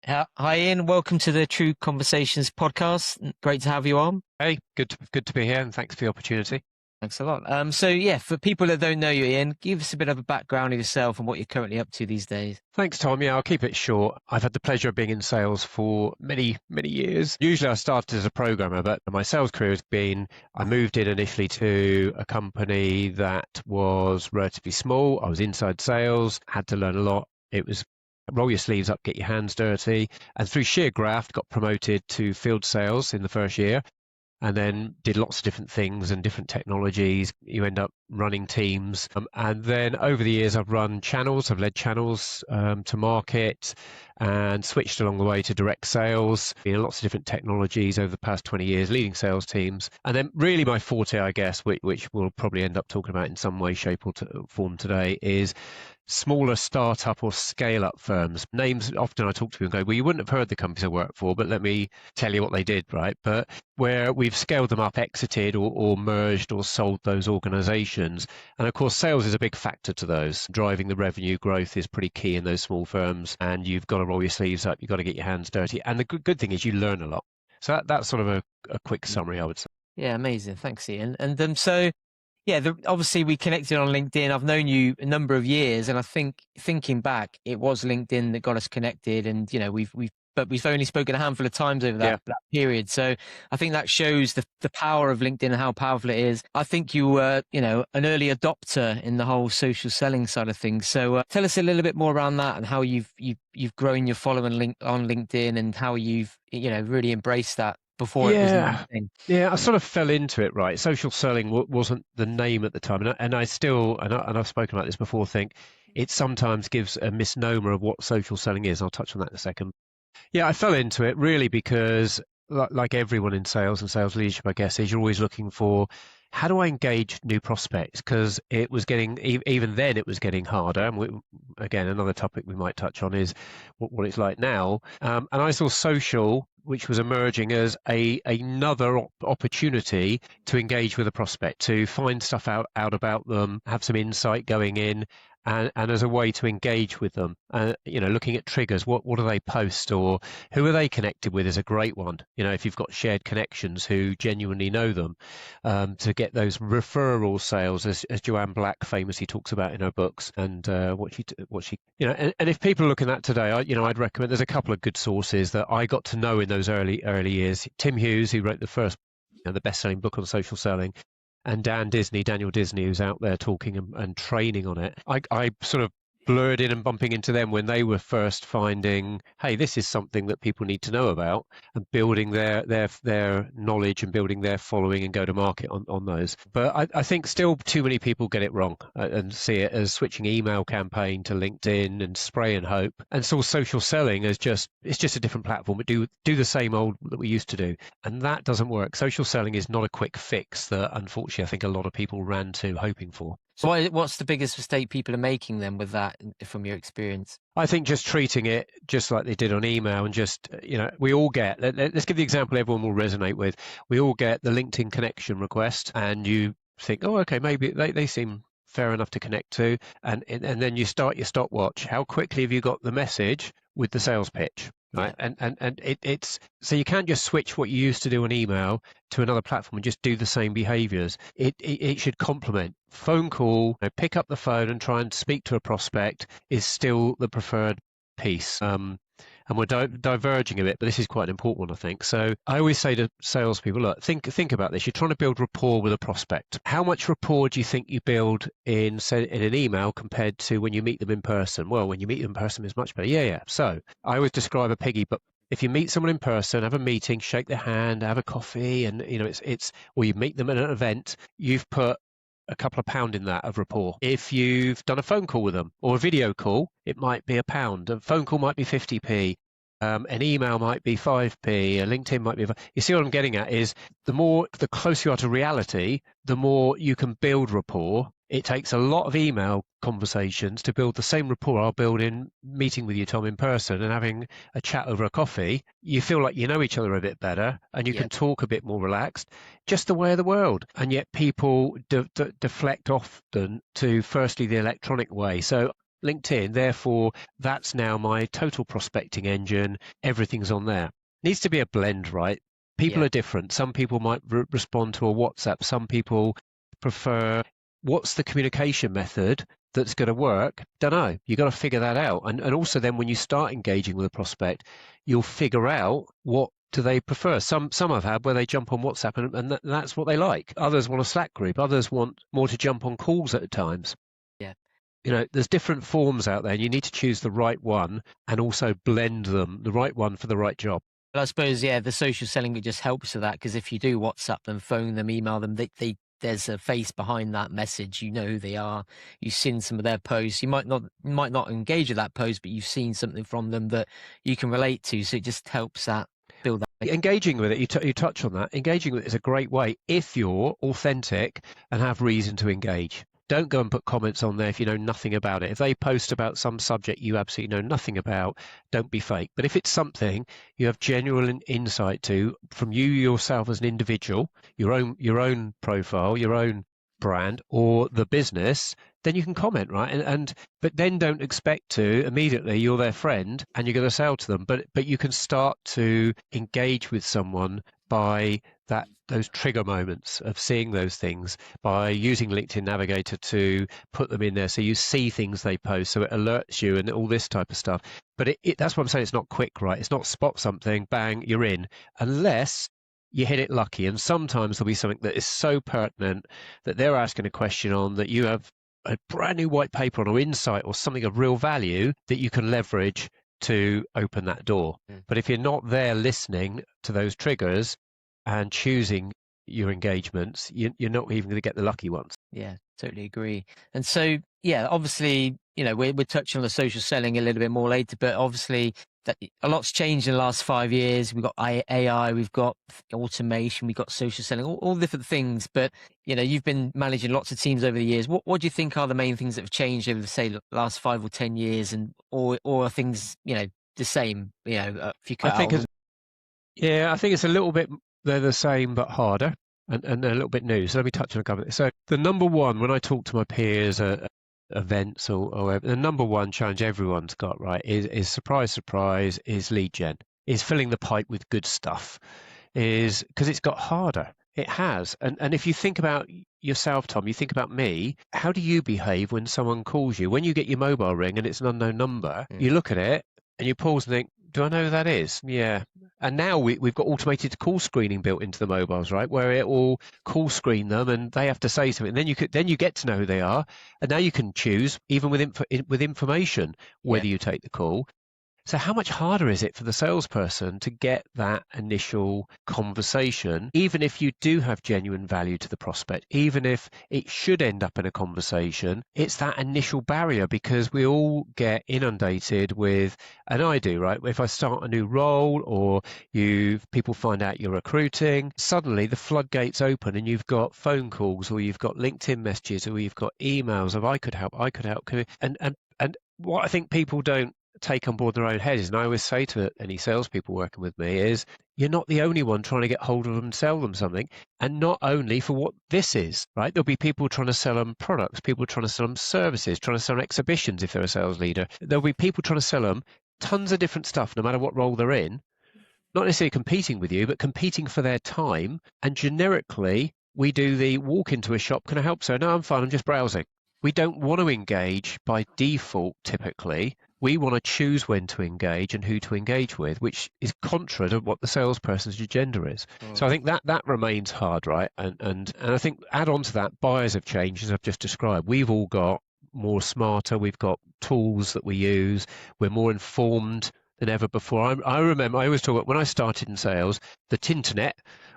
Hi, Ian. Welcome to the True Conversations podcast. Great to have you on. Hey, good to be here, and thanks for the opportunity. Thanks a lot. For people that don't know you, Ian, give us a bit of a background of yourself and what you're currently up to these days. Thanks, Tom. Yeah, I'll keep it short. I've had the pleasure of being in sales for many years. Usually I started as a programmer, but my sales career has been, I moved in initially to a company that was relatively small. I was inside sales, had to learn a lot. It was roll your sleeves up, get your hands dirty. And through sheer graft, got promoted to field sales in the first year, and then did lots of different things and different technologies. You end up running teams. And then over the years, I've run channels. I've led channels to market and switched along the way to direct sales, in lots of different technologies over the past 20 years, leading sales teams. And then really my forte, I guess, which we'll probably end up talking about in some way, shape or form today, is smaller startup or scale-up firms. Names, often I talk to people and go, well, you wouldn't have heard the companies I work for, but let me tell you what they did, right? But where we've scaled them up, exited or merged or sold those organizations. And of course, sales is a big factor to those. Driving the revenue growth is pretty key in those small firms, and you've got to roll your sleeves up, you've got to get your hands dirty. And the good thing is you learn a lot. So that's sort of a quick summary, I would say. Yeah, amazing. Thanks, Ian. Obviously we connected on LinkedIn. I've known you a number of years, and I think thinking back, it was LinkedIn that got us connected. And we've only spoken a handful of times over that period. So I think that shows the power of LinkedIn and how powerful it is. I think you were, an early adopter in the whole social selling side of things. So tell us a little bit more around that and how you've grown your following on LinkedIn and how you've, really embraced that before it was a thing. Yeah, I sort of fell into it, right? Social selling wasn't the name at the time, and I still, and I've spoken about this before, think it sometimes gives a misnomer of what social selling is. I'll touch on that in a second. Yeah, I fell into it really because, like everyone in sales and sales leadership, I guess, is you're always looking for how do I engage new prospects? Because it was getting, even then, it was getting harder. And again, another topic we might touch on is what it's like now. And I saw social, which was emerging as another opportunity to engage with a prospect, to find stuff out about them, have some insight going in, and as a way to engage with them. Looking at triggers, what do they post, or who are they connected with is a great one. If you've got shared connections who genuinely know them, to get those referral sales, as Joanne Black famously talks about in her books, and what she and if people are looking at today, I'd recommend there's a couple of good sources that I got to know in those early years. Tim Hughes, who wrote the first, the best-selling book on social selling, and Daniel Disney, who's out there talking and training on it. I sort of blurred in and bumping into them when they were first finding, hey, this is something that people need to know about, and building their knowledge and building their following and go to market on those. But I think still too many people get it wrong and see it as switching email campaign to LinkedIn and spray and hope, and saw social selling as it's just a different platform, but do the same old that we used to do. And that doesn't work. Social selling is not a quick fix that unfortunately I think a lot of people ran to hoping for. So what's the biggest mistake people are making then with that, from your experience? I think just treating it just like they did on email, and just, we all get, let's give the example everyone will resonate with. We all get the LinkedIn connection request, and you think, oh, okay, maybe they seem fair enough to connect to. And then you start your stopwatch. How quickly have you got the message with the sales pitch? Right. Yeah. And it's so you can't just switch what you used to do on email to another platform and just do the same behaviors. It should complement. Phone call, pick up the phone and try and speak to a prospect is still the preferred piece. And we're diverging a bit, but this is quite an important one, I think. So I always say to salespeople, look, think about this. You're trying to build rapport with a prospect. How much rapport do you think you build in an email compared to when you meet them in person? Well, when you meet them in person, it's much better. Yeah. So I always describe a piggy, but if you meet someone in person, have a meeting, shake their hand, have a coffee, and or you meet them at an event, you've put a couple of pound in that of rapport. If you've done a phone call with them or a video call, it might be £1. A phone call might be 50p. An email might be 5p. A LinkedIn might be. You see what I'm getting at is the closer you are to reality, the more you can build rapport. It takes a lot of email conversations to build the same rapport I'll build in meeting with you, Tom, in person and having a chat over a coffee. You feel like you know each other a bit better and you can talk a bit more relaxed, just the way of the world. And yet people deflect often to firstly the electronic way. So LinkedIn, therefore that's now my total prospecting engine. Everything's on there. Needs to be a blend, right? People are different. Some people might respond to a WhatsApp. Some people prefer what's the communication method that's going to work. Don't know. You've got to figure that out. And also then when you start engaging with a prospect, you'll figure out what do they prefer. Some I've had where they jump on WhatsApp and that's what they like. Others want a Slack group. Others want more to jump on calls at times. Yeah. There's different forms out there, and you need to choose the right one and also blend them, the right one for the right job. But I suppose, the social selling, it just helps with that, because if you do WhatsApp them, phone them, email them, there's a face behind that message. You know who they are. You've seen some of their posts. You might not engage with that post, but you've seen something from them that you can relate to. So it just helps that build that. Engaging with it, you touch on that. Engaging with it is a great way if you're authentic and have reason to engage. Don't go and put comments on there if you know nothing about it. If they post about some subject you absolutely know nothing about, don't be fake. But if it's something you have genuine insight to from you yourself as an individual, your own profile, your own brand, or the business, then you can comment, right? But then don't expect to immediately you're their friend and you're going to sell to them. But you can start to engage with someone by those trigger moments of seeing those things, by using LinkedIn Navigator to put them in there so you see things they post, so it alerts you and all this type of stuff. But that's what I'm saying. It's not quick, right? It's not spot something, bang, you're in, unless you hit it lucky. And sometimes there'll be something that is so pertinent that they're asking a question on that you have a brand new white paper on or insight or something of real value that you can leverage to open that door. But if you're not there listening to those triggers and choosing your engagements, you're not even going to get the lucky ones. Yeah, totally agree. And so, obviously, we're touching on the social selling a little bit more later, but obviously that a lot's changed in the last 5 years. We've got AI, we've got automation, we've got social selling, all different things. But, you've been managing lots of teams over the years. What do you think are the main things that have changed over the, say, last 5 or 10 years, or are things, the same, if you cut I think it's a little bit, they're the same but harder and they're a little bit new. So let me touch on a couple of it. So the number one, when I talk to my peers at events or whatever, the number one challenge everyone's got, right, is surprise, is lead gen, is filling the pipe with good stuff, is because it's got harder. It has. And if you think about yourself, Tom, you think about me, how do you behave when someone calls you? When you get your mobile ring and it's an unknown number, you look at it and you pause and think, do I know who that is? Yeah. And now we've got automated call screening built into the mobiles, right? Where it will call screen them and they have to say something. Then you get to know who they are. And now you can choose, even with information, whether you take the call. So how much harder is it for the salesperson to get that initial conversation, even if you do have genuine value to the prospect, even if it should end up in a conversation? It's that initial barrier because we all get inundated with, and I do, right? If I start a new role or people find out you're recruiting, suddenly the floodgates open and you've got phone calls or you've got LinkedIn messages or you've got emails of I could help. And what I think people don't take on board their own heads, and I always say to any salespeople working with me, is you're not the only one trying to get hold of them and sell them something, and not only for what this is, right? There'll be people trying to sell them products, people trying to sell them services, trying to sell them exhibitions if they're a sales leader. There'll be people trying to sell them tons of different stuff, no matter what role they're in, not necessarily competing with you, but competing for their time. And generically, we do the walk into a shop, can I help, sir? No, I'm fine, I'm just browsing. We don't want to engage by default, typically. We want to choose when to engage and who to engage with, which is contra to what the salesperson's agenda is. So I think that remains hard, right? And I think add on to that, buyers have changed, as I've just described. We've all got more smarter. We've got tools that we use. We're more informed than ever before. I remember, I always talk about when I started in sales, the Tinternet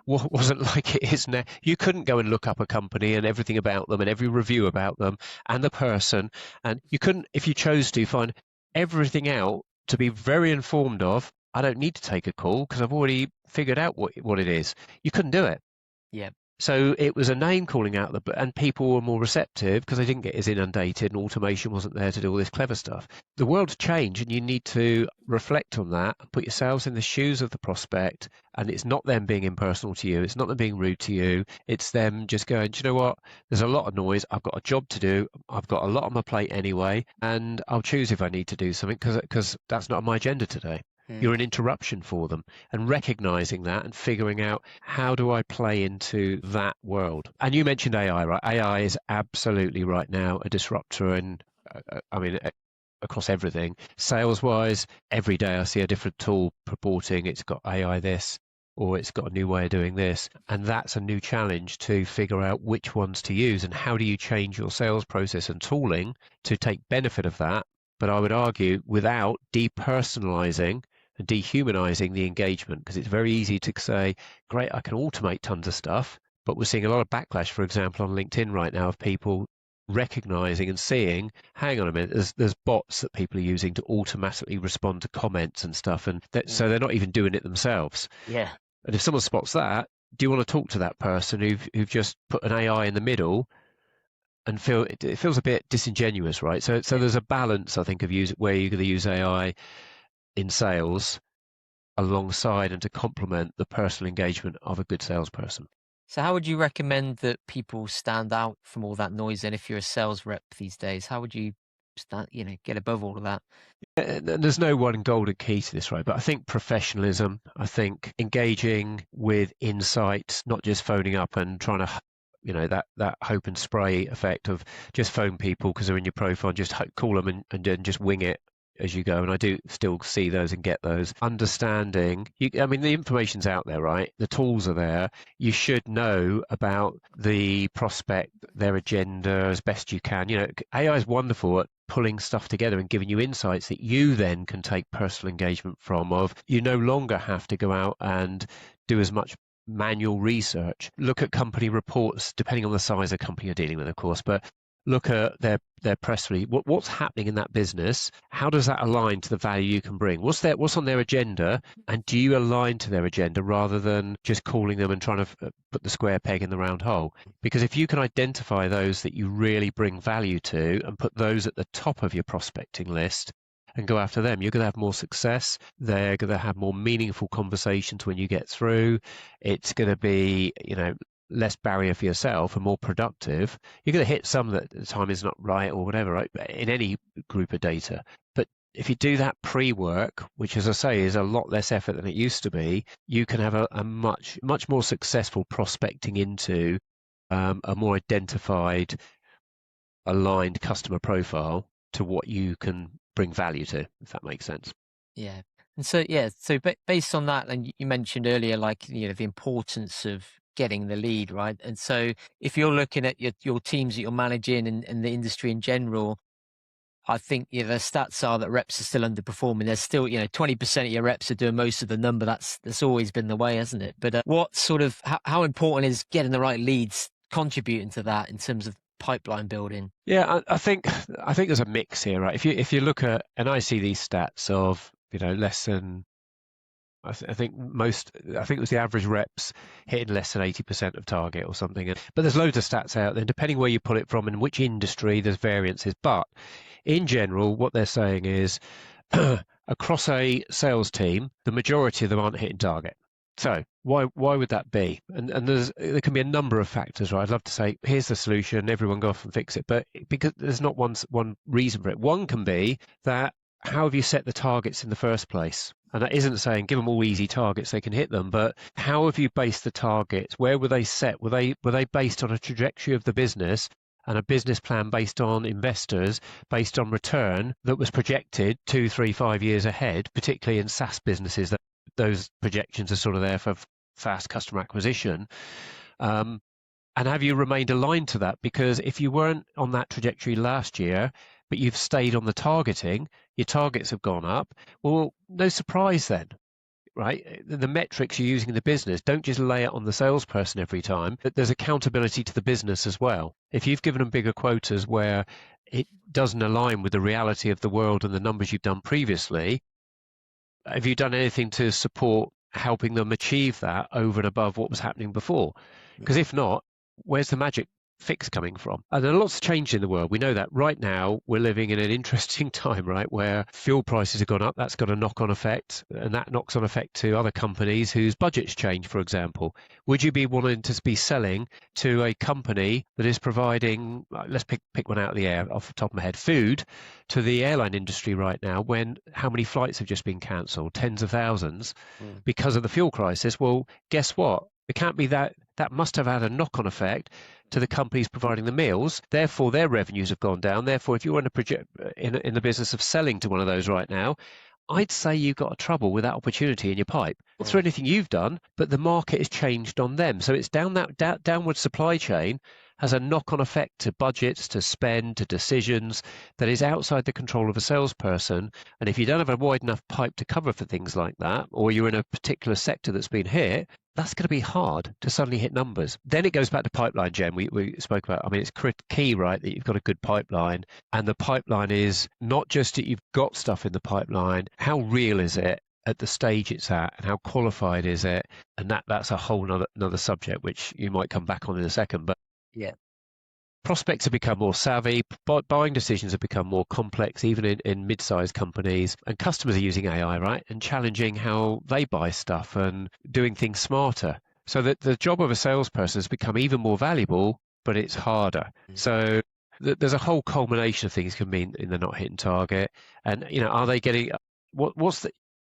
wasn't like it is now. You couldn't go and look up a company and everything about them and every review about them and the person. And you couldn't, if you chose to, find everything out to be very informed of. I don't need to take a call because I've already figured out what it is. You couldn't do it. Yeah. So it was a name calling out, and people were more receptive because they didn't get as inundated and automation wasn't there to do all this clever stuff. The world's changed and you need to reflect on that and put yourselves in the shoes of the prospect. And it's not them being impersonal to you. It's not them being rude to you. It's them just going, do you know what? There's a lot of noise. I've got a job to do. I've got a lot on my plate anyway. And I'll choose if I need to do something because that's not on my agenda today. You're an interruption for them, and recognizing that and figuring out how do I play into that world. And you mentioned AI, right? AI is absolutely right now a disruptor, and across everything. Sales wise, every day I see a different tool purporting it's got AI this or it's got a new way of doing this. And that's a new challenge to figure out which ones to use and how do you change your sales process and tooling to take benefit of that. But I would argue without depersonalizing and dehumanizing the engagement, because it's very easy to say, great, I can automate tons of stuff, but we're seeing a lot of backlash, for example, on LinkedIn right now of people recognizing and seeing, hang on a minute, there's bots that people are using to automatically respond to comments and stuff, and so they're not even doing it themselves. Yeah. And if someone spots that, do you want to talk to that person who've just put an AI in the middle and it feels a bit disingenuous, right? So there's a balance, I think, of where you're going to use AI in sales alongside and to complement the personal engagement of a good salesperson. So how would you recommend that people stand out from all that noise? And if you're a sales rep these days, how would you get above all of that? And there's no one golden key to this, right? But I think professionalism, I think engaging with insights, not just phoning up and trying to that hope and spray effect of just phone people because they're in your profile, just call them and then just wing it as you go. And I do still see those and get those. Understanding, the information's out there, right? The tools are there. You should know about the prospect, their agenda as best you can. AI is wonderful at pulling stuff together and giving you insights that you then can take personal engagement from. You no longer have to go out and do as much manual research. Look at company reports, depending on the size of company you're dealing with, of course, but look at their press release. What's happening in that business? How does that align to the value you can bring? What's on their agenda? And do you align to their agenda rather than just calling them and trying to put the square peg in the round hole? Because if you can identify those that you really bring value to and put those at the top of your prospecting list and go after them, you're going to have more success. They're going to have more meaningful conversations when you get through. It's going to be, less barrier for yourself and more productive. You're going to hit some that the time is not right or whatever, right? In any group of data. But if you do that pre-work, which, as I say, is a lot less effort than it used to be, you can have a much, much more successful prospecting into a more identified, aligned customer profile to what you can bring value to, if that makes sense. Yeah. And so based on that, and you mentioned earlier, the importance of getting the lead, right? And so if you're looking at your teams that you're managing and the industry in general, I think the stats are that reps are still underperforming. There's still 20% of your reps are doing most of the number. That's always been the way, hasn't it? But what sort of how important is getting the right leads contributing to that in terms of pipeline building? Yeah, I think there's a mix here, right? If you look at, and I see these stats of less than, I think it was the average reps hitting less than 80% of target or something. But there's loads of stats out there. Depending where you pull it from and which industry, there's variances. But in general, what they're saying is across a sales team, the majority of them aren't hitting target. So why would that be? And there can be a number of factors, right? I'd love to say, here's the solution, everyone go off and fix it. But because there's not one reason for it. One can be that, how have you set the targets in the first place? And that isn't saying give them all easy targets, they can hit them, but how have you based the targets? Where were they set? Were they based on a trajectory of the business and a business plan based on investors, based on return that was projected 2, 3, 5 years ahead, particularly in SaaS businesses, that those projections are sort of there for fast customer acquisition. And have you remained aligned to that? Because if you weren't on that trajectory last year, but you've stayed on the targeting, your targets have gone up, well, no surprise then, right? The metrics you're using in the business, don't just lay it on the salesperson every time, but there's accountability to the business as well. If you've given them bigger quotas where it doesn't align with the reality of the world and the numbers you've done previously, have you done anything to support helping them achieve that over and above what was happening before? Because if not, where's the magic fix coming from? And there are lots of change in the world. We know that right now we're living in an interesting time, right, where fuel prices have gone up. That's got a knock-on effect, and that knocks on effect to other companies whose budgets change, for example. Would you be wanting to be selling to a company that is providing, let's pick one out of the air off the top of my head, food to the airline industry right now, when how many flights have just been cancelled? Tens of thousands because of the fuel crisis. Well, guess what? It can't be that. That must have had a knock-on effect to the companies providing the meals. Therefore, their revenues have gone down. Therefore, if you're in the business of selling to one of those right now, I'd say you've got a trouble with that opportunity in your pipe. Not through anything you've done, but the market has changed on them. So it's down that downward supply chain has a knock-on effect to budgets, to spend, to decisions that is outside the control of a salesperson. And if you don't have a wide enough pipe to cover for things like that, or you're in a particular sector that's been hit, that's going to be hard to suddenly hit numbers. Then it goes back to pipeline, Jen. We spoke about, I mean, it's key, right, that you've got a good pipeline. And the pipeline is not just that you've got stuff in the pipeline, how real is it at the stage it's at, and how qualified is it? And that's a whole another subject, which you might come back on in a second. But Yeah. prospects have become more savvy, buying decisions have become more complex, even in mid-sized companies, and customers are using AI, right, and challenging how they buy stuff and doing things smarter. So that the job of a salesperson has become even more valuable, but it's harder. So there's a whole culmination of things can mean in the not hitting target. And, are they getting,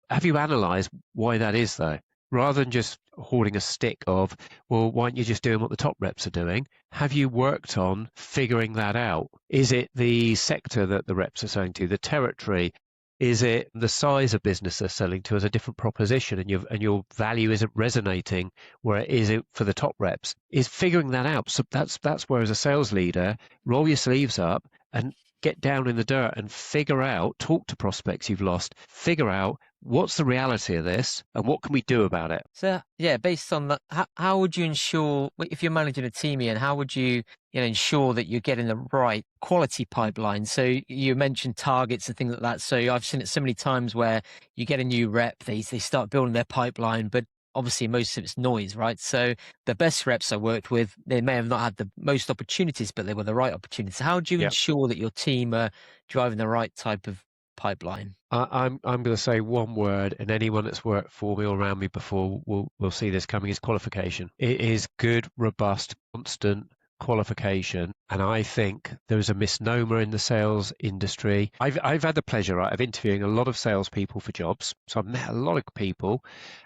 have you analysed why that is though? Rather than just hoarding a stick of, well, why aren't you just doing what the top reps are doing? Have you worked on figuring that out? Is it the sector that the reps are selling to, the territory? Is it the size of business they're selling to as a different proposition, and your value isn't resonating where it is for the top reps? Is figuring that out. So that's where, as a sales leader, roll your sleeves up and get down in the dirt and figure out, talk to prospects you've lost, figure out what's the reality of this and what can we do about it. So yeah, based on that, how would you ensure, if you're managing a team, Ian, how would you ensure that you're getting the right quality pipeline? So you mentioned targets and things like that. So I've seen it so many times where you get a new rep, they start building their pipeline, but obviously most of it's noise, right? So the best reps I worked with, they may have not had the most opportunities, but they were the right opportunities. How do you ensure that your team are driving the right type of pipeline? I'm going to say one word, and anyone that's worked for me or around me before will see this coming, is qualification. It is good, robust, constant qualification. And I think there's a misnomer in the sales industry. I've had the pleasure, right, of interviewing a lot of salespeople for jobs. So I've met a lot of people,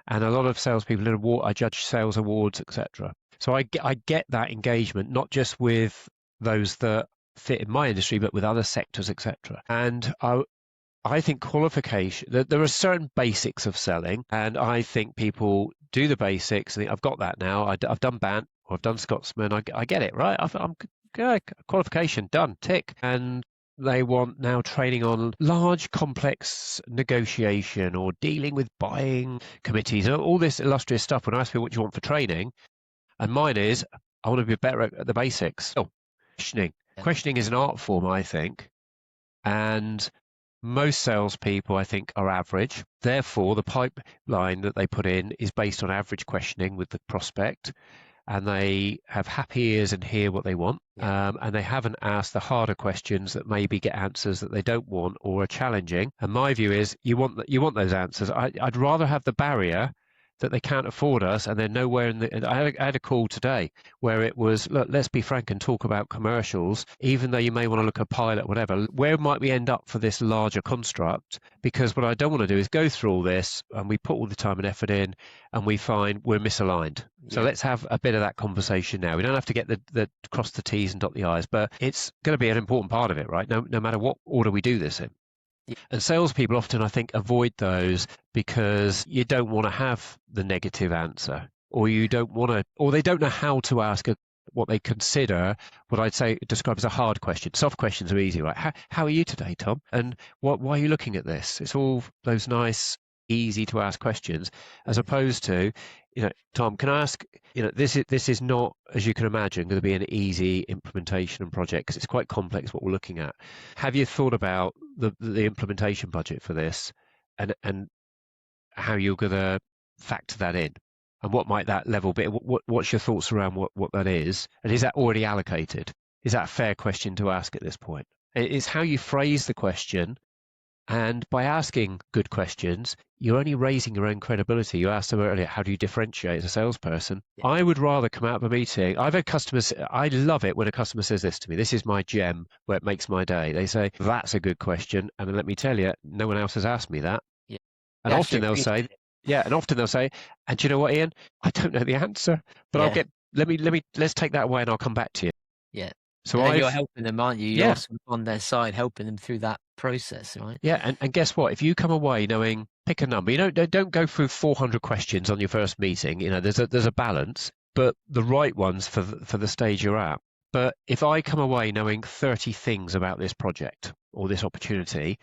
and a lot of salespeople in I judge sales awards, etc. So I get that engagement, not just with those that fit in my industry, but with other sectors, etc. And I think qualification, there are certain basics of selling, and I think people do the basics and think, I've got that now. I've done BANT or I've done Scotsman. I get it, right? I'm good. Qualification done, tick. And they want now training on large, complex negotiation or dealing with buying committees and all this illustrious stuff. When I ask people what you want for training, and mine is, I want to be better at the basics. Oh, questioning. Questioning is an art form, I think. And most salespeople, I think, are average. Therefore, the pipeline that they put in is based on average questioning with the prospect, and they have happy ears and hear what they want. And they haven't asked the harder questions that maybe get answers that they don't want or are challenging. And my view is, you want those answers. I'd rather have the barrier that they can't afford us, and they're nowhere in the. I had a call today where it was, look, let's be frank and talk about commercials, even though you may want to look at pilot, whatever. Where might we end up for this larger construct? Because what I don't want to do is go through all this, and we put all the time and effort in, and we find we're misaligned. So let's have a bit of that conversation now. We don't have to get the cross the T's and dot the I's, but it's going to be an important part of it, right? No matter what order we do this in. And salespeople often, I think, avoid those because you don't want to have the negative answer, or you don't want to, or they don't know how to ask what they consider, what I'd say describe as a hard question. Soft questions are easy, right? How are you today, Tom? And why are you looking at this? It's all those nice, easy to ask questions, as opposed to, Tom, can I ask, this is not, as you can imagine, going to be an easy implementation and project, because it's quite complex what we're looking at. Have you thought about the implementation budget for this, and how you're going to factor that in? And what might that level be? What's your thoughts around what that is? And is that already allocated? Is that a fair question to ask at this point? It's how you phrase the question. And by asking good questions, you're only raising your own credibility. You asked them earlier, how do you differentiate as a salesperson? Yeah. I would rather come out of a meeting. I've had customers, I love it when a customer says this to me. This is my gem where it makes my day. They say, that's a good question. And let me tell you, no one else has asked me that. Yeah. And often they'll say, and do you know what, Ian? I don't know the answer, but Yeah. let's take that away and I'll come back to you. Yeah. So then you're helping them, aren't you? Yeah. You're sort of on their side, helping them through that process, right? Yeah, and guess what? If you come away knowing, pick a number. Don't go through 400 questions on your first meeting. There's a balance, but the right ones for the stage you're at. But if I come away knowing 30 things about this project or this opportunity,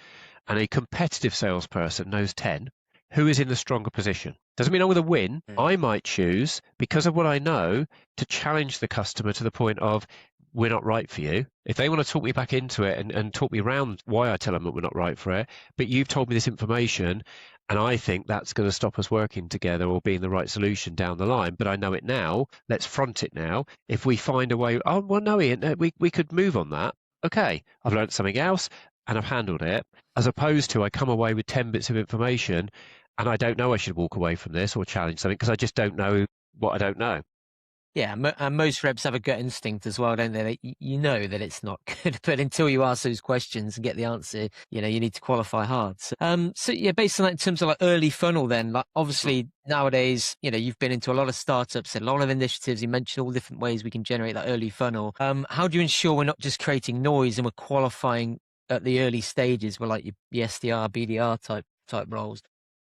and a competitive salesperson knows 10, who is in the stronger position? Doesn't mean I'm going to win. I might choose, because of what I know, to challenge the customer to the point of, we're not right for you. If they want to talk me back into it and talk me around why I tell them that we're not right for it, but you've told me this information and I think that's going to stop us working together or being the right solution down the line, but I know it now, let's front it now. If we find a way, oh, well, no, Ian, we could move on that. Okay, I've learned something else and I've handled it, as opposed to I come away with 10 bits of information and I don't know I should walk away from this or challenge something because I just don't know what I don't know. Yeah, and most reps have a gut instinct as well, don't they? You know that it's not good, but until you ask those questions and get the answer, you need to qualify hard. So yeah, based on that, in terms of like early funnel, then, like obviously nowadays, you've been into a lot of startups, a lot of initiatives. You mentioned all different ways we can generate that early funnel. How do you ensure we're not just creating noise and we're qualifying at the early stages, where like your SDR, BDR type roles?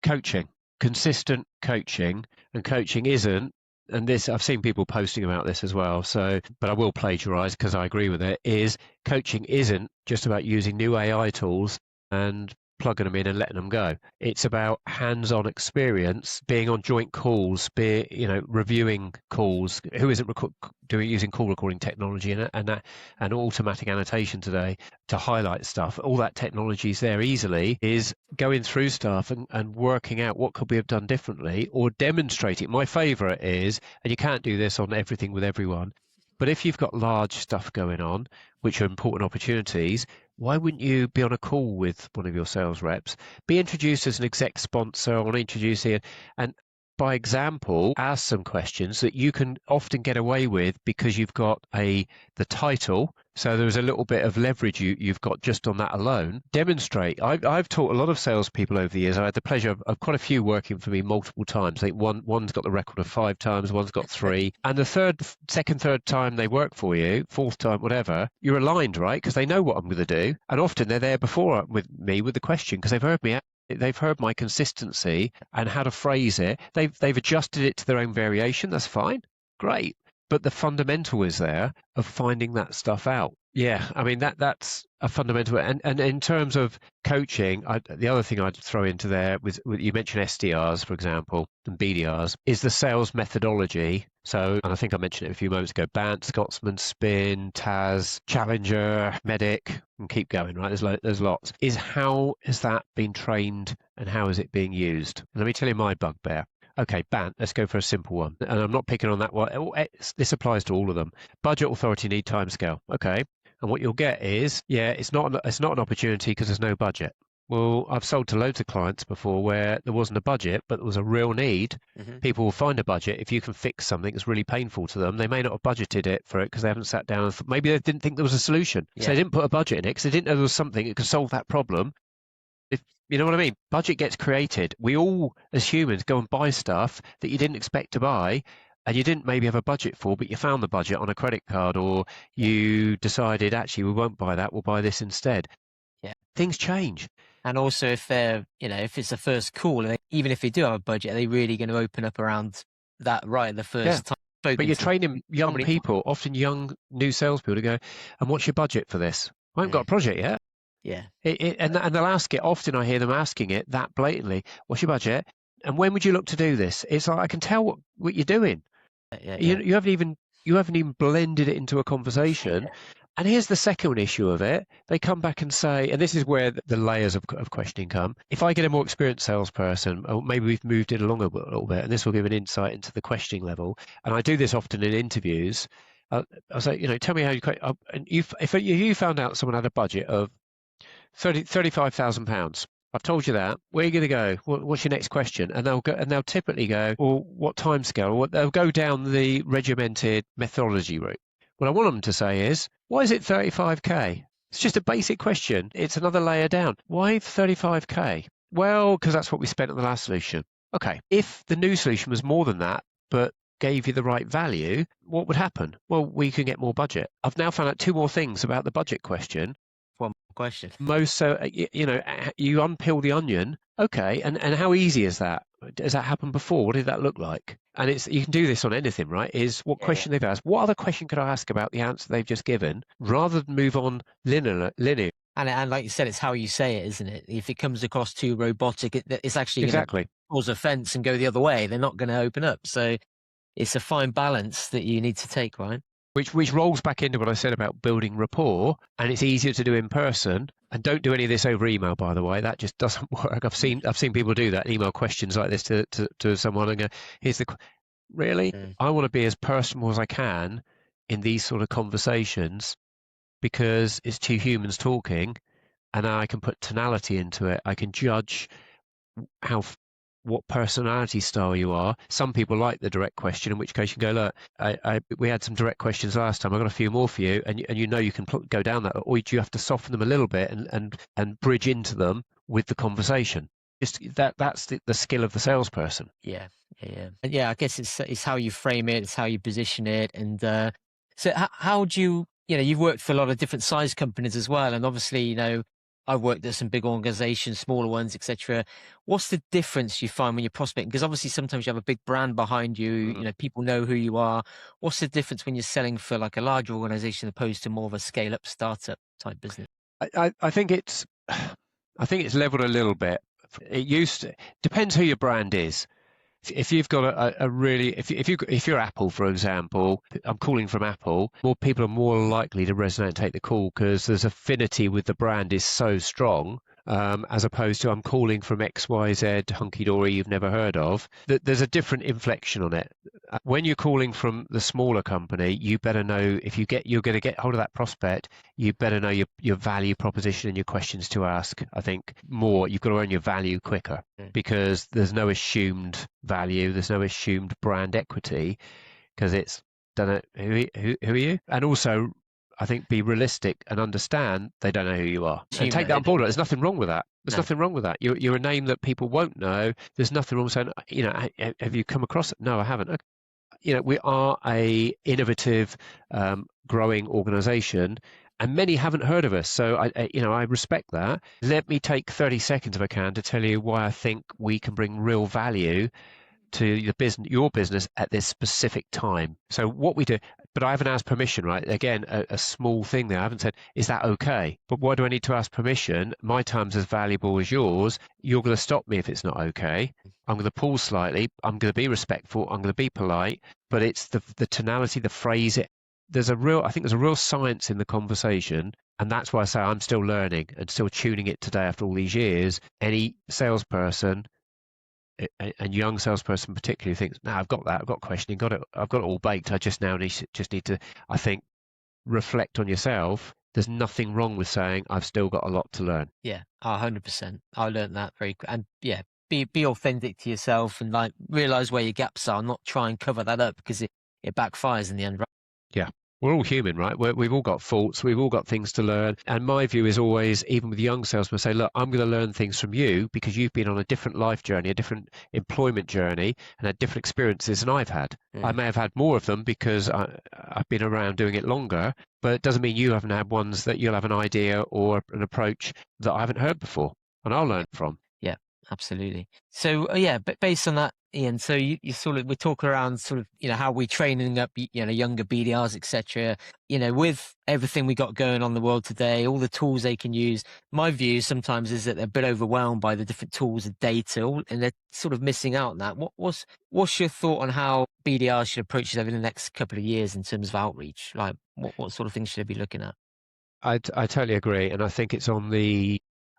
Coaching, consistent coaching, and coaching isn't. And this, I've seen people posting about this as well. So, but I will plagiarize because I agree with it. Is coaching isn't just about using new AI tools and plugging them in and letting them go. It's about hands-on experience, being on joint calls, reviewing calls. Who isn't using call recording technology and automatic annotation today to highlight stuff? All that technology is there easily. Is going through stuff and working out what could we have done differently or demonstrating. My favorite is, and you can't do this on everything with everyone, but if you've got large stuff going on, which are important opportunities, why wouldn't you be on a call with one of your sales reps? Be introduced as an exec sponsor or introduce it, and by example, ask some questions that you can often get away with because you've got the title. So there's a little bit of leverage you've got just on that alone. Demonstrate. I've taught a lot of salespeople over the years. I had the pleasure of quite a few working for me multiple times. I think one's got the record of 5 times, one's got 3. And the third time they work for you, 4th time, whatever, you're aligned, right? Because they know what I'm going to do. And often they're there before with me with the question because they've heard me. They've heard my consistency and how to phrase it. They've adjusted it to their own variation. That's fine. Great. But the fundamental is there of finding that stuff out. Yeah, I mean, that's a fundamental. And in terms of coaching, the other thing I'd throw into there was, you mentioned SDRs, for example, and BDRs, is the sales methodology. So, and I think I mentioned it a few moments ago, BANT, Scotsman, Spin, TAS, Challenger, Medic, and keep going, right? There's lots. How has that been trained and how is it being used? And let me tell you my bugbear. Okay, BANT, let's go for a simple one. And I'm not picking on that one. This applies to all of them. Budget, authority, need, timescale. Okay. And what you'll get is, it's not an opportunity because there's no budget. Well, I've sold to loads of clients before where there wasn't a budget, but there was a real need. Mm-hmm. People will find a budget if you can fix something that's really painful to them. They may not have budgeted it for it because they haven't sat down and maybe they didn't think there was a solution. Yeah. So they didn't put a budget in it because they didn't know there was something that could solve that problem. You know what I mean? Budget gets created. We all, as humans, go and buy stuff that you didn't expect to buy and you didn't maybe have a budget for, but you found the budget on a credit card or you decided, actually, we won't buy that, we'll buy this instead. Yeah. Things change. And also if they're, if it's a first call, even if they do have a budget, are they really going to open up around that right the first time? But you're training young people, often young new salespeople, to go, and what's your budget for this? I haven't got a project yet. Yeah. And they'll ask it. Often I hear them asking it that blatantly. What's your budget? And when would you look to do this? It's like, I can tell what you're doing. Yeah. You haven't even blended it into a conversation. And here's the second issue of it. They come back and say, and this is where the layers of questioning come. If I get a more experienced salesperson, or maybe we've moved it along a little bit, and this will give an insight into the questioning level. And I do this often in interviews. I'll say, tell me how you, and if you found out someone had a budget of £35,000. I've told you that. Where are you going to go? What's your next question? And they'll typically go, well, what time scale? They'll go down the regimented methodology route. What I want them to say is, why is it 35k? It's just a basic question. It's another layer down. Why 35k? Well, because that's what we spent on the last solution. Okay. If the new solution was more than that, but gave you the right value, what would happen? Well, we can get more budget. I've now found out two more things about the budget question. One question. You unpeel the onion. Okay, and how easy is that? Does that happen before? What did that look like? And you can do this on anything, right? Is what question they've asked. What other question could I ask about the answer they've just given, rather than move on linear? And like you said, it's how you say it, isn't it? If it comes across too robotic, it's actually going to cause offence and go the other way. They're not going to open up. So it's a fine balance that you need to take, right? Which rolls back into what I said about building rapport, and it's easier to do in person. And don't do any of this over email, by the way. That just doesn't work. I've seen people do that, email questions like this to someone and go, "Here's the really." I want to be as personal as I can in these sort of conversations because it's two humans talking, and I can put tonality into it. I can judge what personality style you are. Some people like the direct question, in which case you go, look, we had some direct questions last time. I've got a few more for you, and you can go down that, or do you have to soften them a little bit and bridge into them with the conversation? Just that's the skill of the salesperson. Yeah. I guess it's how you frame it, it's how you position it, and so how do you? You've worked for a lot of different size companies as well, and obviously, I've worked at some big organizations, smaller ones, etc. What's the difference you find when you're prospecting? Because obviously sometimes you have a big brand behind you, people know who you are. What's the difference when you're selling for like a large organization opposed to more of a scale up startup type business? I think it's leveled a little bit. Depends who your brand is. If you've got if you're Apple, for example, I'm calling from Apple, more people are more likely to resonate and take the call because there's affinity with the brand is so strong, as opposed to I'm calling from XYZ hunky-dory you've never heard of. There's a different inflection on it. When you're calling from the smaller company, you better know you're going to get hold of that prospect, you better know your value proposition and your questions to ask. I think you've got to earn your value quicker because there's no assumed value, there's no assumed brand equity because it's done it. Who are you? And also, I think be realistic and understand they don't know who you are. And take that on board. There's nothing wrong with that. Nothing wrong with that. You're a name that people won't know. There's nothing wrong with saying, have you come across it? No, I haven't. We are a innovative, growing organization, and many haven't heard of us. So I respect that. Let me take 30 seconds if I can to tell you why I think we can bring real value to your business at this specific time. So what we do, but I haven't asked permission, right? Again, a small thing there. I haven't said, is that okay? But why do I need to ask permission? My time's as valuable as yours. You're going to stop me if it's not okay. I'm going to pause slightly. I'm going to be respectful. I'm going to be polite. But it's the tonality, the phrase. I think there's a real science in the conversation. And that's why I say I'm still learning and still tuning it today after all these years. Any salesperson, and young salesperson particularly, thinks, no, I've got questioning, I've got it all baked. I just need to, I think, reflect on yourself. There's nothing wrong with saying I've still got a lot to learn. Yeah, 100%. I learned that very quick. And yeah, be authentic to yourself and like realize where your gaps are, not try and cover that up because it backfires in the end. Right? Yeah. We're all human, right? We've all got faults. We've all got things to learn. And my view is always, even with young salesmen, say, look, I'm going to learn things from you because you've been on a different life journey, a different employment journey, and had different experiences than I've had. I may have had more of them because I've been around doing it longer, but it doesn't mean you haven't had ones that you'll have an idea or an approach that I haven't heard before, and I'll learn from. Yeah, absolutely. So, but based on that, Ian, so you sort of, we're talking around sort of, how we're training up, younger BDRs, etc. With everything we got going on in the world today, all the tools they can use. My view sometimes is that they're a bit overwhelmed by the different tools and data, and they're sort of missing out on that. What's your thought on how BDRs should approach it over the next couple of years in terms of outreach? Like, what sort of things should they be looking at? I totally agree, and I think it's on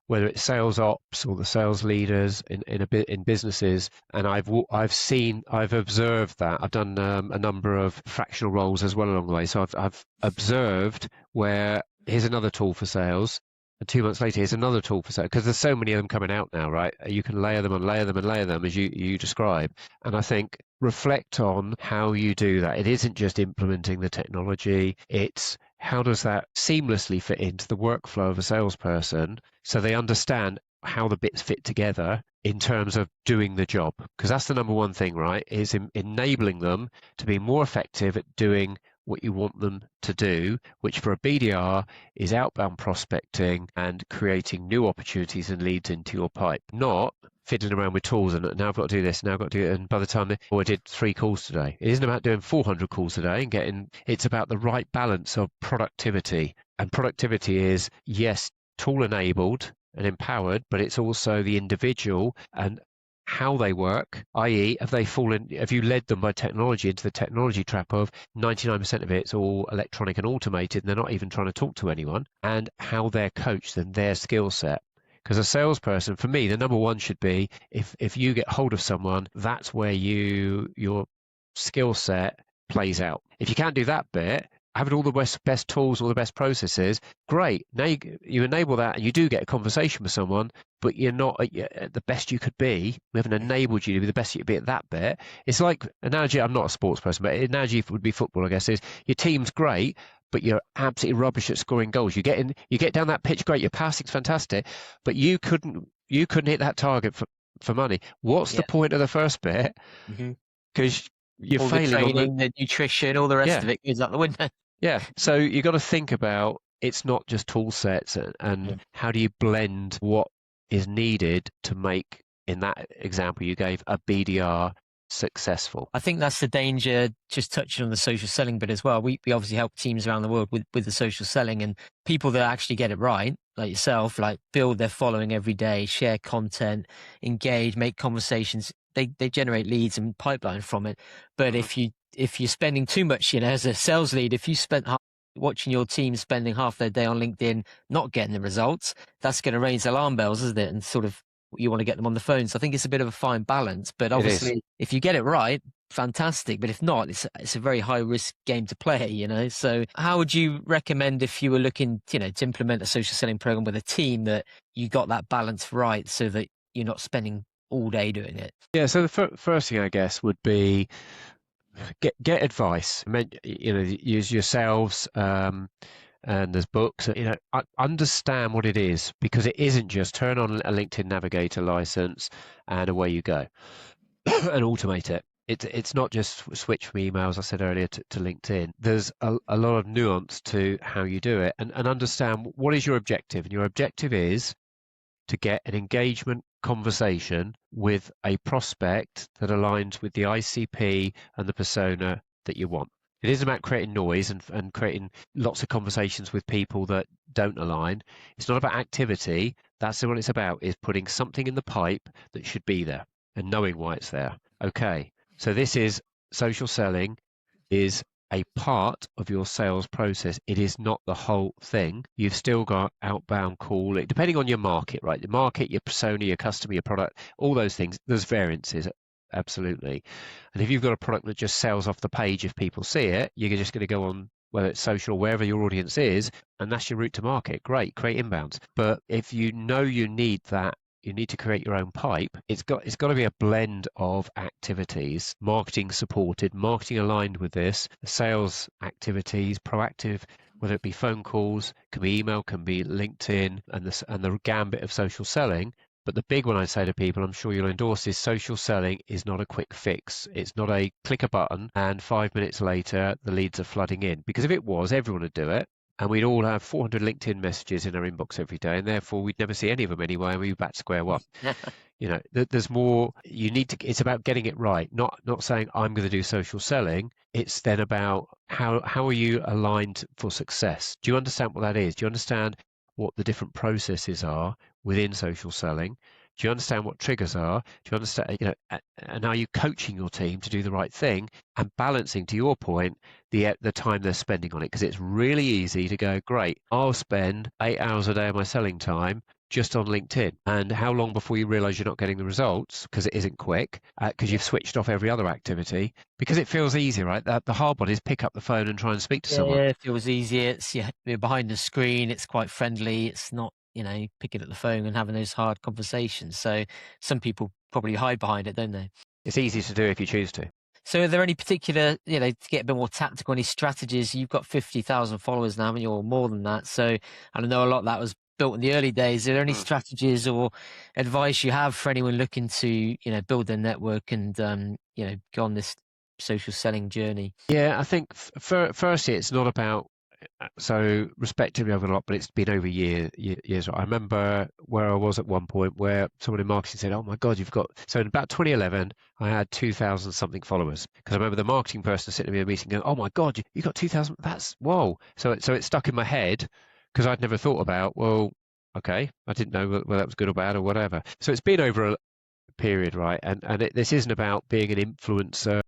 whether it's sales ops or the sales leaders in businesses, and I've observed that. I've done a number of fractional roles as well along the way, so I've observed where here's another tool for sales, and 2 months later here's another tool for sales, because there's so many of them coming out now, right? You can layer them and layer them and layer them as you describe, and I think reflect on how you do that. It isn't just implementing the technology, it's how does that seamlessly fit into the workflow of a salesperson so they understand how the bits fit together in terms of doing the job? Because that's the number one thing, right? Is enabling them to be more effective at doing what you want them to do, which for a BDR is outbound prospecting and creating new opportunities and leads into your pipe, not fiddling around with tools and now I've got to do this, now I've got to do it. And by the time I did 3 calls today, it isn't about doing 400 calls a day and it's about the right balance of productivity. And productivity is, yes, tool enabled and empowered, but it's also the individual and how they work, i.e., have you led them by technology into the technology trap of 99% of it's all electronic and automated and they're not even trying to talk to anyone, and how they're coached and their skill set. Because a salesperson, for me, the number one should be if you get hold of someone, that's where your skill set plays out. If you can't do that bit, having all the best tools, all the best processes, great. Now you enable that and you do get a conversation with someone, but you're not at the best you could be. We haven't enabled you to be the best you could be at that bit. It's like, analogy, I'm not a sports person, but analogy would be football, I guess, is your team's great, but you're absolutely rubbish at scoring goals. You get down that pitch, great, your passing's fantastic, but you couldn't hit that target for money. What's the point of the first bit? Because you're all failing the training, on the nutrition, all the rest of it goes out the window. Yeah, so you got to think about, it's not just tool sets and how do you blend what is needed to make, in that example you gave, a BDR successful. I think that's the danger, just touching on the social selling bit as well. We obviously help teams around the world with the social selling, and people that actually get it right, like yourself, like build their following every day, share content, engage, make conversations. They generate leads and pipeline from it. But if you're spending too much, as a sales lead, if you spent watching your team spending half their day on LinkedIn, not getting the results, that's going to raise alarm bells, isn't it? And sort of you want to get them on the phone. So I think it's a bit of a fine balance. But obviously, if you get it right, fantastic. But if not, it's a very high risk game to play, So how would you recommend, if you were looking, to implement a social selling program with a team, that you got that balance right so that you're not spending all day doing it? Yeah, so the first thing I guess would be get advice. Use yourselves, and there's books. Understand what it is, because it isn't just turn on a LinkedIn Navigator license and away you go and automate it. It's not just switch from emails, I said earlier, to LinkedIn. There's a lot of nuance to how you do it, and understand what is your objective. And your objective is to get an engagement conversation with a prospect that aligns with the ICP and the persona that you want. It isn't about creating noise and creating lots of conversations with people that don't align. It's not about activity. That's what it's about, is putting something in the pipe that should be there and knowing why it's there. Okay, so this is social selling is a part of your sales process. It is not the whole thing. You've still got outbound call, depending on your market, right? The market, your persona, your customer, your product, all those things, there's variances, absolutely. And if you've got a product that just sells off the page, if people see it, you're just going to go on, whether it's social or wherever your audience is, and that's your route to market. Great, create inbounds. But if you know you need that, you need to create your own pipe. It's got to be a blend of activities, marketing supported, marketing aligned with this, sales activities, proactive, whether it be phone calls, can be email, can be LinkedIn, and the gambit of social selling. But the big one I say to people, I'm sure you'll endorse, is social selling is not a quick fix. It's not a click a button and 5 minutes later the leads are flooding in. Because if it was, everyone would do it. And we'd all have 400 LinkedIn messages in our inbox every day, and therefore we'd never see any of them anyway, and we'd be back to square one. There's more. It's about getting it right, not saying I'm going to do social selling. It's then about how are you aligned for success? Do you understand what that is? Do you understand what the different processes are? within social selling? Do you understand what triggers are? Do you understand, and are you coaching your team to do the right thing and balancing, to your point, the time they're spending on it? Because it's really easy to go, great, I'll spend 8 hours a day of my selling time just on LinkedIn. And how long before you realize you're not getting the results because it isn't quick, because you've switched off every other activity, because it feels easy, right? The hard one is pick up the phone and try and speak to someone. Yeah, it feels easier. It's you're behind the screen. It's quite friendly. It's not, picking up the phone and having those hard conversations. So some people probably hide behind it, don't they? It's easy to do if you choose to. So are there any particular, to get a bit more tactical, any strategies? You've got 50,000 followers now, and you're more than that. So I know a lot of that was built in the early days. Are there any strategies or advice you have for anyone looking to, build their network and, go on this social selling journey? Yeah, I think firstly, it's not about so respectively over a lot, but it's been over years. I remember where I was at one point where someone in marketing said, "Oh my God, you've got..." So in about 2011, I had 2,000 something followers, because I remember the marketing person sitting in a meeting going, "Oh my God, you got 2,000? That's whoa!" So it stuck in my head because I'd never thought about, well, okay, I didn't know whether that was good or bad or whatever. So it's been over a period, right? And this isn't about being an influencer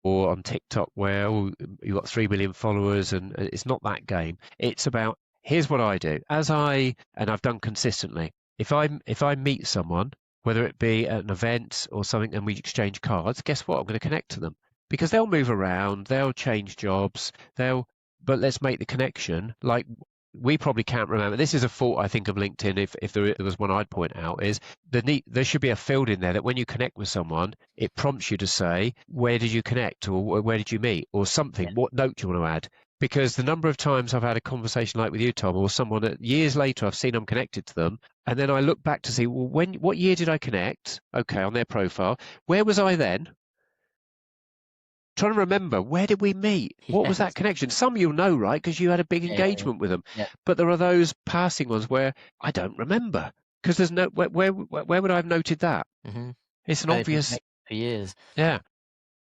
or on TikTok where you've got 3 million followers, and it's not that game. It's about, here's what I do. And I've done consistently. If I meet someone, whether it be at an event or something, and we exchange cards, guess what? I'm going to connect to them, because they'll move around, they'll change jobs, but let's make the connection. Like, we probably can't remember. This is a fault, I think, of LinkedIn. If there was one I'd point out, is there should be a field in there that when you connect with someone, it prompts you to say, where did you connect, or where did you meet, or something. Yeah. What note do you want to add? Because the number of times I've had a conversation like with you, Tom, or someone that years later I've seen I'm connected to them, and then I look back to see, well, what year did I connect? Okay, on their profile. Where was I then? Trying to remember, where did we meet? What was that connection? Some you'll know, right, because you had a big engagement with them. Yeah. But there are those passing ones where I don't remember, because there's no where would I have noted that? Mm-hmm. It's an obvious for years. Yeah.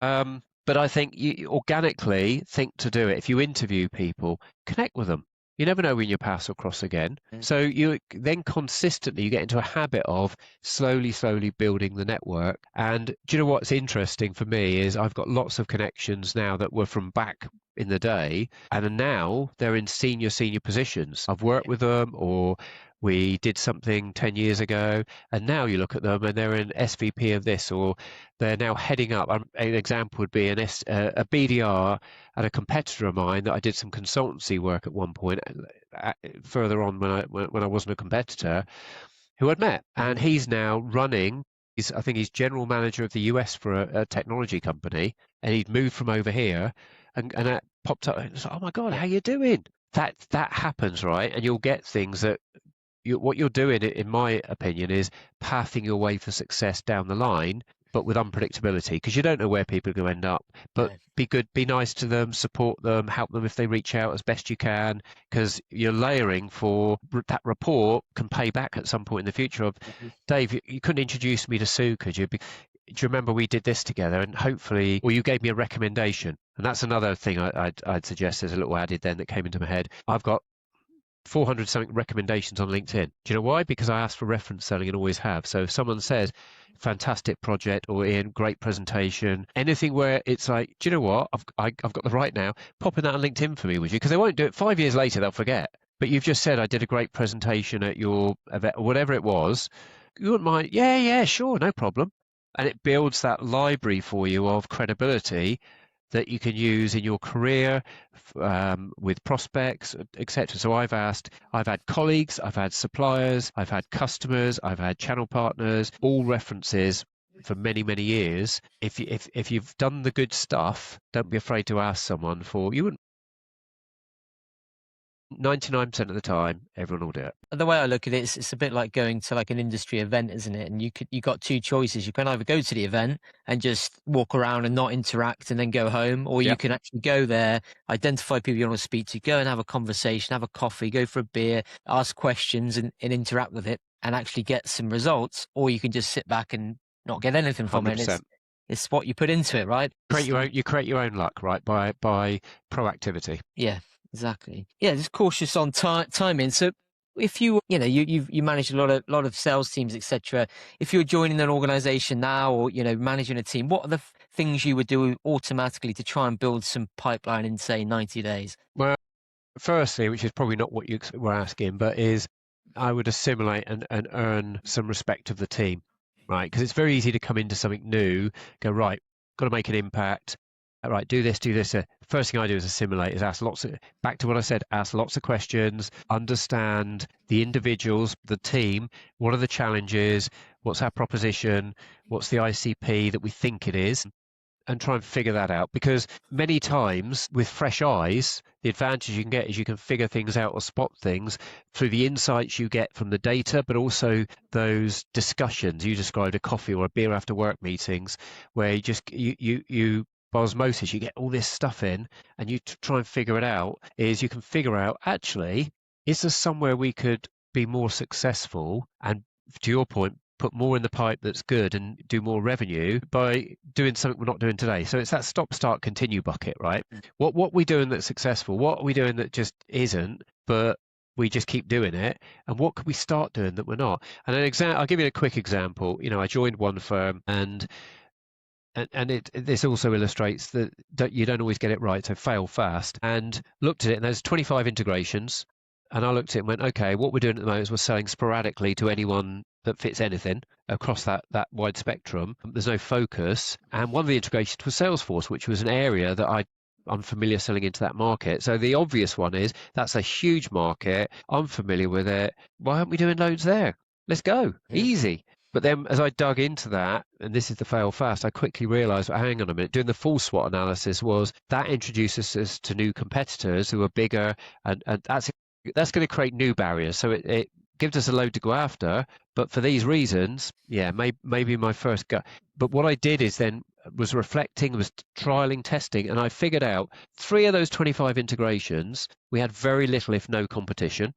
But I think you organically think to do it. If you interview people, connect with them. You never know when your paths will cross again. So you then consistently you get into a habit of slowly building the network. And do you know what's interesting for me is I've got lots of connections now that were from back in the day, and now they're in senior positions. I've worked with them, or we did something 10 years ago, and now you look at them and they're an SVP of this, or they're now heading up. An example would be a BDR at a competitor of mine that I did some consultancy work at one point further on when I wasn't a competitor, who I'd met. And he's now running, I think he's general manager of the US for a technology company, and he'd moved from over here, and that popped up. And it's like, oh my God, how you doing? That happens, right? And you'll get things that what you're doing, in my opinion, is pathing your way for success down the line, but with unpredictability, because you don't know where people are going to end up. But be good, be nice to them, support them, help them if they reach out as best you can, because you're layering for that rapport can pay back at some point in the future. Of Dave, you couldn't introduce me to Sue, could you? Do you remember we did this together? And hopefully, or you gave me a recommendation. And that's another thing I'd suggest as a little added then that came into my head. I've got 400 something recommendations on LinkedIn. Do you know why? Because I ask for reference selling and always have. So if someone says, fantastic project, or Ian, great presentation, anything where it's like, do you know what? I've got the right now, pop in that on LinkedIn for me, would you? Because they won't do it 5 years later, they'll forget. But you've just said, I did a great presentation at your event, or whatever it was. You wouldn't mind? Yeah, sure, no problem. And it builds that library for you of credibility that you can use in your career, with prospects, etc. So I've had colleagues, I've had suppliers, I've had customers, I've had channel partners, all references for many years. If you've done the good stuff, don't be afraid to ask someone for. You wouldn't. 99% of the time, everyone will do it. The way I look at it, it's a bit like going to like an industry event, isn't it? And you got two choices. You can either go to the event and just walk around and not interact and then go home, or you can actually go there, identify people you want to speak to, go and have a conversation, have a coffee, go for a beer, ask questions and interact with it and actually get some results. Or you can just sit back and not get anything from 100%. it. It's what you put into it, right? You create your own luck, right? By proactivity. Yeah. Exactly. Yeah, just cautious on timing. So if you you manage a lot of sales teams, etc. If you're joining an organization now, or managing a team, what are the things you would do automatically to try and build some pipeline in, say, 90 days? Well, firstly, which is probably not what you were asking, but is I would assimilate and earn some respect of the team, right? Because it's very easy to come into something new, go, right, got to make an impact. All right, do this, do this. First thing I do is assimilate, is back to what I said, ask lots of questions, understand the individuals, the team, what are the challenges, what's our proposition, what's the ICP that we think it is, and try and figure that out. Because many times with fresh eyes, the advantage you can get is you can figure things out or spot things through the insights you get from the data, but also those discussions. You described a coffee or a beer after work meetings where you by osmosis, you get all this stuff in and you try and figure it out. Is you can figure out, actually, is there somewhere we could be more successful and, to your point, put more in the pipe that's good and do more revenue by doing something we're not doing today. So it's that stop, start, continue bucket, right? What are we doing that's successful? What are we doing that just isn't, but we just keep doing it? And what could we start doing that we're not? And I'll give you a quick example. I joined one firm, and this also illustrates that you don't always get it right, so fail fast. And looked at it, and there's 25 integrations. And I looked at it and went, okay, what we're doing at the moment is we're selling sporadically to anyone that fits anything across that wide spectrum. There's no focus. And one of the integrations was Salesforce, which was an area that I'm unfamiliar selling into that market. So the obvious one is that's a huge market. I'm familiar with it. Why aren't we doing loads there? Let's go. Easy. But then as I dug into that, and this is the fail fast, I quickly realized, hang on a minute, doing the full SWOT analysis was that introduces us to new competitors who are bigger, and that's going to create new barriers. So it gives us a load to go after. But for these reasons, yeah, maybe my first gut. But what I did is then was reflecting, was trialing, testing, and I figured out 3 of those 25 integrations, we had very little, if no competition.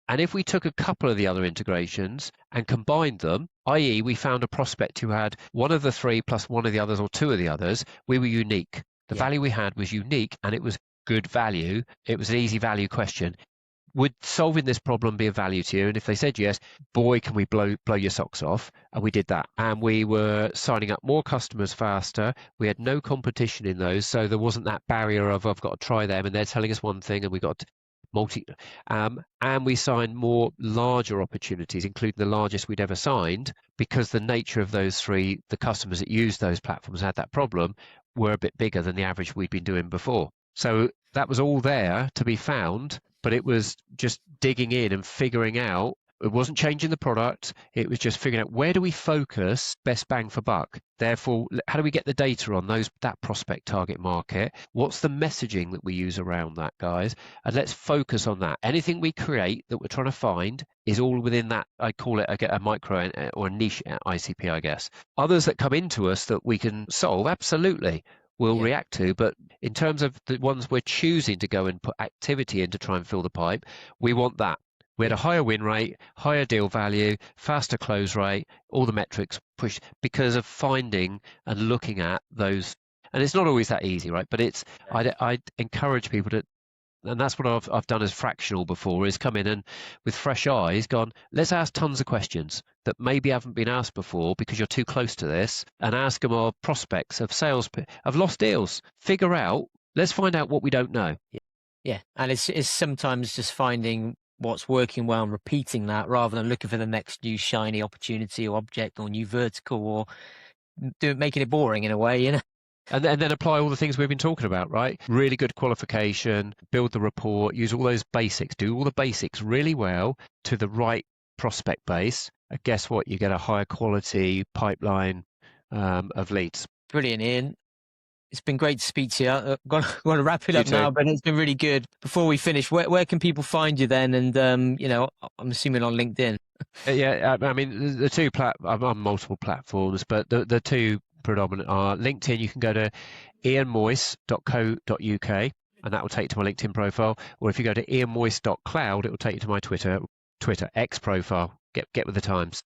And if we took a couple of the other integrations and combined them, i.e. we found a prospect who had one of the 3 plus one of the others or 2 of the others, we were unique. The value we had was unique, and it was good value. It was an easy value question. Would solving this problem be of value to you? And if they said yes, boy, can we blow your socks off. And we did that. And we were signing up more customers faster. We had no competition in those. So there wasn't that barrier of, I've got to try them and they're telling us one thing and we got and we signed more larger opportunities, including the largest we'd ever signed, because the nature of those 3, the customers that used those platforms had that problem, were a bit bigger than the average we'd been doing before. So that was all there to be found, but it was just digging in and figuring out. It wasn't changing the product. It was just figuring out, where do we focus best bang for buck? Therefore, how do we get the data on that prospect target market? What's the messaging that we use around that, guys? And let's focus on that. Anything we create that we're trying to find is all within that. I call it a micro or a niche ICP, I guess. Others that come into us that we can solve, absolutely, we'll react to. But in terms of the ones we're choosing to go and put activity in to try and fill the pipe, we want that. We had a higher win rate, higher deal value, faster close rate, all the metrics pushed because of finding and looking at those. And it's not always that easy, right? But I'd encourage people to, and that's what I've done as fractional before, is come in and with fresh eyes gone, let's ask tons of questions that maybe haven't been asked before because you're too close to this, and ask them of prospects, of sales, of lost deals. Figure out, let's find out what we don't know. Yeah. And it's sometimes just finding what's working well and repeating that, rather than looking for the next new shiny opportunity or object or new vertical, or making it boring in a way, And then apply all the things we've been talking about, right? Really good qualification, build the report, use all those basics, do all the basics really well to the right prospect base. And guess what? You get a higher quality pipeline of leads. Brilliant, Ian. It's been great to speak to you. I'm going to wrap it up now, but it's been really good. Before we finish, where can people find you then? And, I'm assuming on LinkedIn. Yeah, I mean, the 2 I'm on multiple platforms, but the 2 predominant are LinkedIn. You can go to ianmoyse.co.uk and that will take you to my LinkedIn profile. Or if you go to ianmoyse.cloud, it will take you to my Twitter X profile. Get with the times.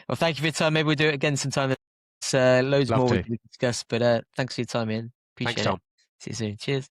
Well, thank you for your time. Maybe we'll do it again sometime. Loads more we can discuss, but thanks for your time, Ian. Appreciate it. Thanks, Tom. See you soon. Cheers.